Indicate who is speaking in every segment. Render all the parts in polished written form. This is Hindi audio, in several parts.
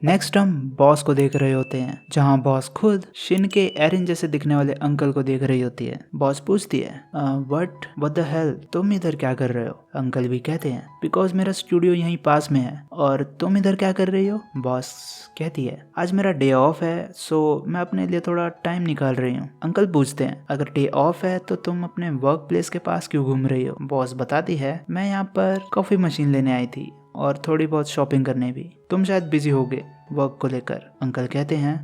Speaker 1: नेक्स्ट हम बॉस को देख रहे होते हैं, जहाँ बॉस खुद शिन के एरिन जैसे दिखने वाले अंकल को देख रही होती है। बॉस पूछती है व्हाट द हेल, तुम इधर क्या कर रहे हो? अंकल भी कहते हैं बिकॉज मेरा स्टूडियो यहीं पास में है। और तुम इधर क्या कर रही हो? बॉस कहती है आज मेरा डे ऑफ है, सो मैं अपने लिए थोड़ा टाइम निकाल रही हूँ। अंकल पूछते हैं अगर डे ऑफ है तो तुम अपने वर्क प्लेस के पास क्यों घूम रही हो? बॉस बताती है मैं यहाँ पर कॉफी मशीन लेने आई थी और थोड़ी बहुत शॉपिंग करने भी। तुम शायद बिजी होगे वर्क को लेकर। अंकल कहते हैं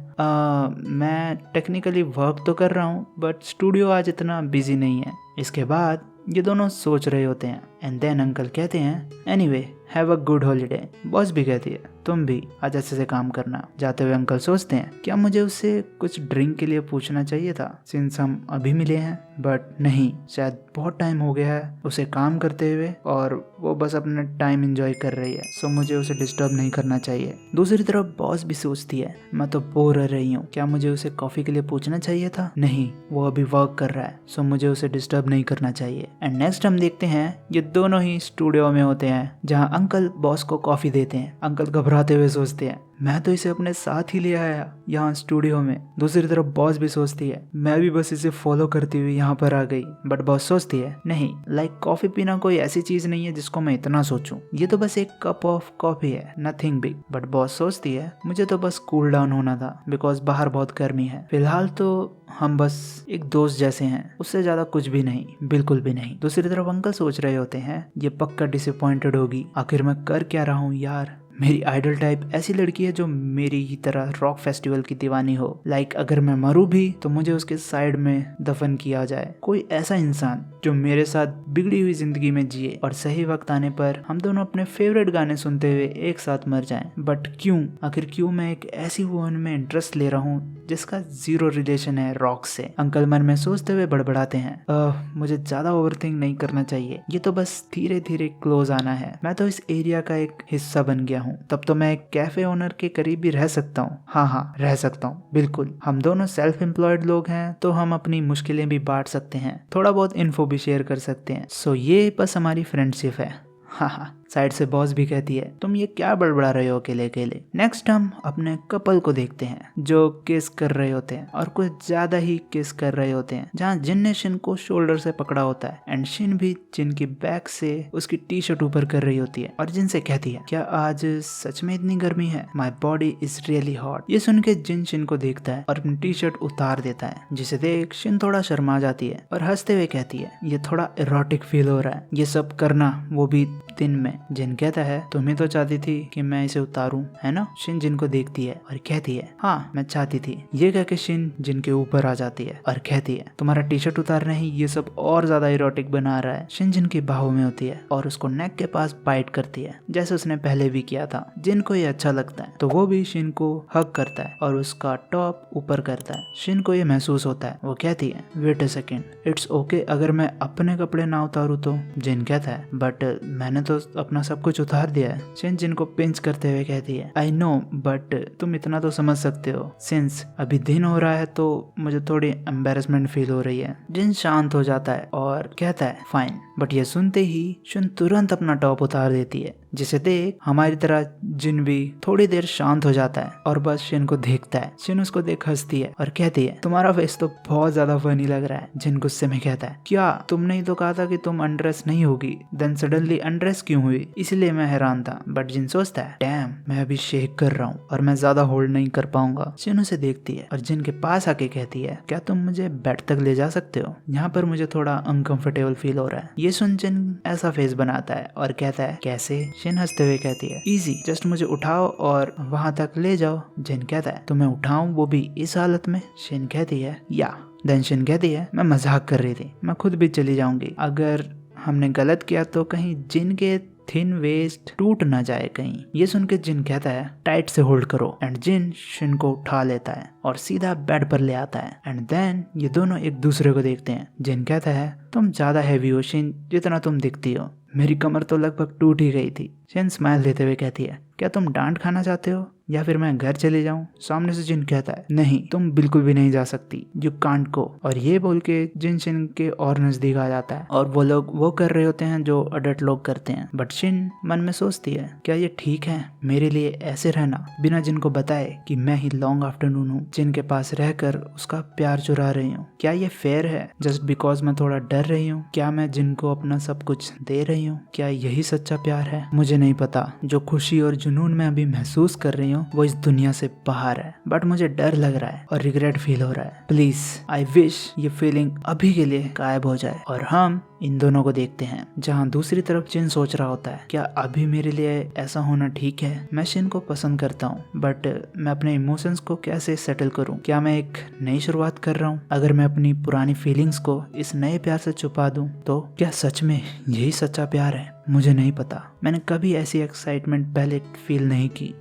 Speaker 1: मैं टेक्निकली वर्क तो कर रहा हूँ बट स्टूडियो आज इतना बिजी नहीं है। इसके बाद ये दोनों सोच रहे होते हैं एंड देन अंकल कहते हैं anyway have a good holiday. Boss भी कहती है तुम भी आज अच्छे से काम करना। जाते हुए अंकल सोचते हैं क्या मुझे उससे कुछ ड्रिंक के लिए पूछना चाहिए था सिंस हम अभी मिले हैं, बट नहीं, शायद बहुत टाइम हो गया है उसे काम करते हुए और वो बस अपना टाइम एंजॉय कर रही है, सो मुझे उसे डिस्टर्ब नहीं करना चाहिए। दूसरी तरफ बॉस भी सोचती है मैं तो बोर रह रही हूँ, क्या मुझे उसे कॉफी के लिए पूछना चाहिए था? नहीं, वो अभी वर्क कर रहा है, सो मुझे उसे डिस्टर्ब नहीं करना चाहिए। एंड नेक्स्ट हम देखते हैं ये दोनों ही स्टूडियो में होते हैं, जहाँ अंकल बॉस को कॉफी देते हैं। अंकल घबराते हुए सोचते हैं मैं तो इसे अपने साथ ही ले आया यहाँ स्टूडियो में। दूसरी तरफ बॉस भी सोचती है मैं भी बस इसे फॉलो करती हुई यहाँ पर आ गई। बट बॉस सोचती है नहीं, लाइक कॉफी पीना कोई ऐसी चीज नहीं है जिसको मैं इतना सोचूं, ये तो बस एक कप ऑफ कॉफी है, नथिंग बिग। बट बॉस सोचती है मुझे तो बस कूल डाउन होना था बिकॉज बाहर बहुत गर्मी है। फिलहाल तो हम बस एक दोस्त जैसे हैं, उससे ज्यादा कुछ भी नहीं, बिल्कुल भी नहीं। दूसरी तरफ अंकल सोच रहे होते हैं ये पक्का डिसअपॉइंटेड होगी, आखिर मैं कर क्या रहा हूँ यार। मेरी आइडल टाइप ऐसी लड़की है जो मेरी ही तरह रॉक फेस्टिवल की दीवानी हो। लाइक अगर मैं मरूं भी तो मुझे उसके साइड में दफन किया जाए। कोई ऐसा इंसान जो मेरे साथ बिगड़ी हुई जिंदगी में जिए और सही वक्त आने पर हम दोनों अपने फेवरेट गाने सुनते हुए एक साथ मर जाएं। बट क्यों, आखिर क्यों मैं एक ऐसी वुमन में इंटरेस्ट ले रहा हूँ जिसका जीरो रिलेशन है रॉक से? अंकल मन में सोचते हुए बड़बड़ाते हैं मुझे ज्यादा ओवरथिंक नहीं करना चाहिए, ये तो बस धीरे धीरे क्लोज आना है। मैं तो इस एरिया का एक हिस्सा बन गया हूँ, तब तो मैं एक कैफे ओनर के करीब भी रह सकता हूँ। हाँ रह सकता हूँ, बिल्कुल। हम दोनों सेल्फ एम्प्लॉयड लोग हैं तो हम अपनी मुश्किलें भी बांट सकते हैं, थोड़ा बहुत इन्फो भी शेयर कर सकते हैं। सो ये बस हमारी फ्रेंडशिप है। हाँ साइड से बॉस भी कहती है तुम ये क्या बड़बड़ा रहे हो अकेले अकेले। नेक्स्ट हम अपने कपल को देखते हैं जो किस कर रहे होते हैं और कुछ ज्यादा ही किस कर रहे होते हैं, जहाँ जिन ने शिन को शोल्डर से पकड़ा होता है एंड शिन भी जिन की बैक से उसकी टी शर्ट ऊपर कर रही होती है और जिन से कहती है क्या आज सच में इतनी गर्मी है, my body is really hot. ये सुन के जिन शिन को देखता है और अपनी टी शर्ट उतार देता है, जिसे देख शिन थोड़ा शर्मा जाती है और हंसते हुए कहती है ये थोड़ा इरोटिक फील हो रहा है, ये सब करना वो भी दिन में। जिन कहता है तुम्हें तो चाहती थी कि मैं इसे उतारूं, है ना? शिन जिन को देखती है और कहती है हाँ मैं चाहती थी। ये कह के शिन जिन के ऊपर आ जाती है और कहती है तुम्हारा टी शर्ट उतारना ही ये सब और ज्यादा इरोटिक बना रहा है। शिन जिन की बाहों में होती है और उसको नेक के पास बाइट करती है जैसे उसने पहले भी किया था। जिन को ये अच्छा लगता है तो वो भी शिन को हग करता है और उसका टॉप ऊपर करता है। शिन को ये महसूस होता है, वो कहती है wait a second, it's okay अगर मैं अपने कपड़े ना उतारू तो? जिन कहता है बट मैंने तो अपना सब कुछ उतार दिया है। शिन जिन को पिंच करते हुए कहती है आई नो बट तुम इतना तो समझ सकते हो, सिंस अभी दिन हो रहा है तो मुझे थोड़ी एम्बेरसमेंट फील हो रही है। जिन शांत हो जाता है और कहता है फाइन। बट ये सुनते ही शिन तुरंत अपना टॉप उतार देती है, जिसे देख हमारी तरह जिन भी थोड़ी देर शांत हो जाता है और बस शिन को देखता है। शिन उसको देख हंसती है और कहती है तुम्हारा फेस तो बहुत ज्यादा फनी लग रहा है। जिन गुस्से में कहता है क्या तुमने ही तो कहा था कि तुम अनड्रेस नहीं होगी, देन सडनली अनड्रेस क्यों हुई? इसलिए मैं हैरान था। बट जिन सोचता है डैम मैं अभी शेक कर रहा हूँ और मैं ज्यादा होल्ड नहीं कर पाऊंगा। शिन उसे देखती है और जिन के पास आके कहती है क्या तुम मुझे बेड तक ले जा सकते हो, यहाँ पर मुझे थोड़ा अनकंफर्टेबल फील हो रहा है। ये सुन जिन ऐसा फेस बनाता है और कहता है कैसे? शिन हंसते हुए कहती है इजी, जस्ट मुझे उठाओ और वहां तक ले जाओ। जिन कहता है तो मैं उठाऊं वो भी इस हालत में? शिन कहती है या। देन शिन कहती है मैं मजाक कर रही थी, मैं खुद भी चली जाऊंगी। अगर हमने गलत किया तो कहीं जिन के थिन वेस्ट टूट ना जाए कहीं। ये सुन के जिन कहता है टाइट से होल्ड करो एंड जिन शिन को उठा लेता है और सीधा बेड पर ले आता है। एंड देन ये दोनों एक दूसरे को देखते हैं। जिन कहता है तुम ज्यादा हैवी हो शिन जितना तुम दिखती हो, मेरी कमर तो लगभग टूट ही गई थी। शिन स्माइल देते हुए कहती है, क्या तुम डांट खाना चाहते हो या फिर मैं घर चले जाऊं? सामने से जिन कहता है, नहीं तुम बिल्कुल भी नहीं जा सकती, यू कांट गो। और ये बोल के जिन शिन के और नजदीक आ जाता है और वो लोग वो कर रहे होते हैं जो अडल्ट लोग करते हैं। बट शिन मन में सोचती है, क्या ये ठीक है मेरे लिए ऐसे रहना बिना जिनको बताए कि मैं ही लॉन्ग आफ्टरनून हूँ, जिन के पास रहकर उसका प्यार चुरा रही हूँ? क्या ये फेयर है जस्ट बिकॉज मैं थोड़ा डर रही हूँ? क्या मैं जिनको अपना सब कुछ दे रही हूँ? क्या यही सच्चा प्यार है? मुझे नहीं पता। जो खुशी और जुनून मैं अभी महसूस कर रही हूँ वो इस दुनिया से बाहर है, बट मुझे डर लग रहा है और रिग्रेट फील हो रहा है। प्लीज आई विश ये फीलिंग अभी के लिए गायब हो जाए। और हम इन दोनों को देखते हैं जहाँ दूसरी तरफ जिन सोच रहा होता है, क्या अभी मेरे लिए ऐसा होना ठीक है? मैं शिन को पसंद करता हूँ, बट मैं अपने इमोशंस को कैसे सेटल करूँ? क्या मैं एक नई शुरुआत कर रहा हूँ? अगर मैं अपनी पुरानी फीलिंग्स को इस नए प्यार से छुपा दूँ तो क्या सच में यही सच्चा प्यार है? मुझे नहीं पता। मैंने कभी ऐसी एक्साइटमेंट पहले फील नहीं की।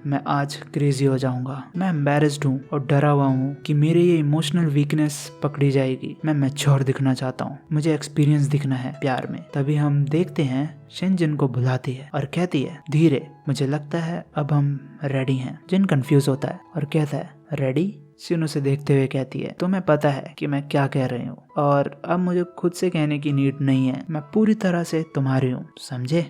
Speaker 1: मैं आज क्रेजी हो जाऊंगा। मैं एम्बैरेस्ड हूँ और डरा हुआ हूँ कि मेरे ये इमोशनल वीकनेस पकड़ी जाएगी। मैं मैच्योर दिखना चाहता हूँ, मुझे एक्सपीरियंस दिखना है प्यार में। तभी हम देखते हैं शिन जिन को बुलाती है और कहती है, धीरे, मुझे लगता है अब हम रेडी हैं। जिन कंफ्यूज होता है और कहता है, रेडी? शिन उसे देखते हुए कहती है, तुम्हें पता है कि मैं क्या कह रही हूँ और अब मुझे खुद से कहने की नीड नहीं है। मैं पूरी तरह से तुम्हारी हूँ, समझे?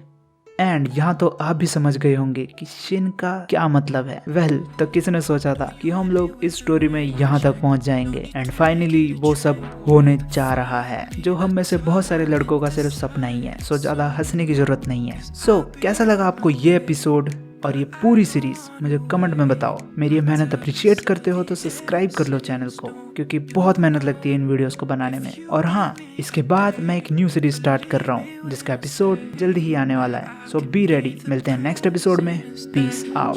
Speaker 1: एंड यहाँ तो आप भी समझ गए होंगे कि शिन का क्या मतलब है। वेल, तो किसने सोचा था कि हम लोग इस स्टोरी में यहाँ तक पहुँच जाएंगे। एंड फाइनली वो सब होने जा रहा है, जो हम में से बहुत सारे लड़कों का सिर्फ सपना ही है। सो ज्यादा हंसने की जरूरत नहीं है। सो कैसा लगा आपको ये एपिसोड और ये पूरी सीरीज? मुझे कमेंट में बताओ। मेरी मेहनत अप्रिशिएट करते हो तो सब्सक्राइब कर लो चैनल को, क्योंकि बहुत मेहनत लगती है इन वीडियोस को बनाने में। और हाँ, इसके बाद मैं एक न्यू सीरीज स्टार्ट कर रहा हूँ जिसका एपिसोड जल्दी ही आने वाला है। सो बी रेडी। मिलते हैं नेक्स्ट एपिसोड में। Peace out.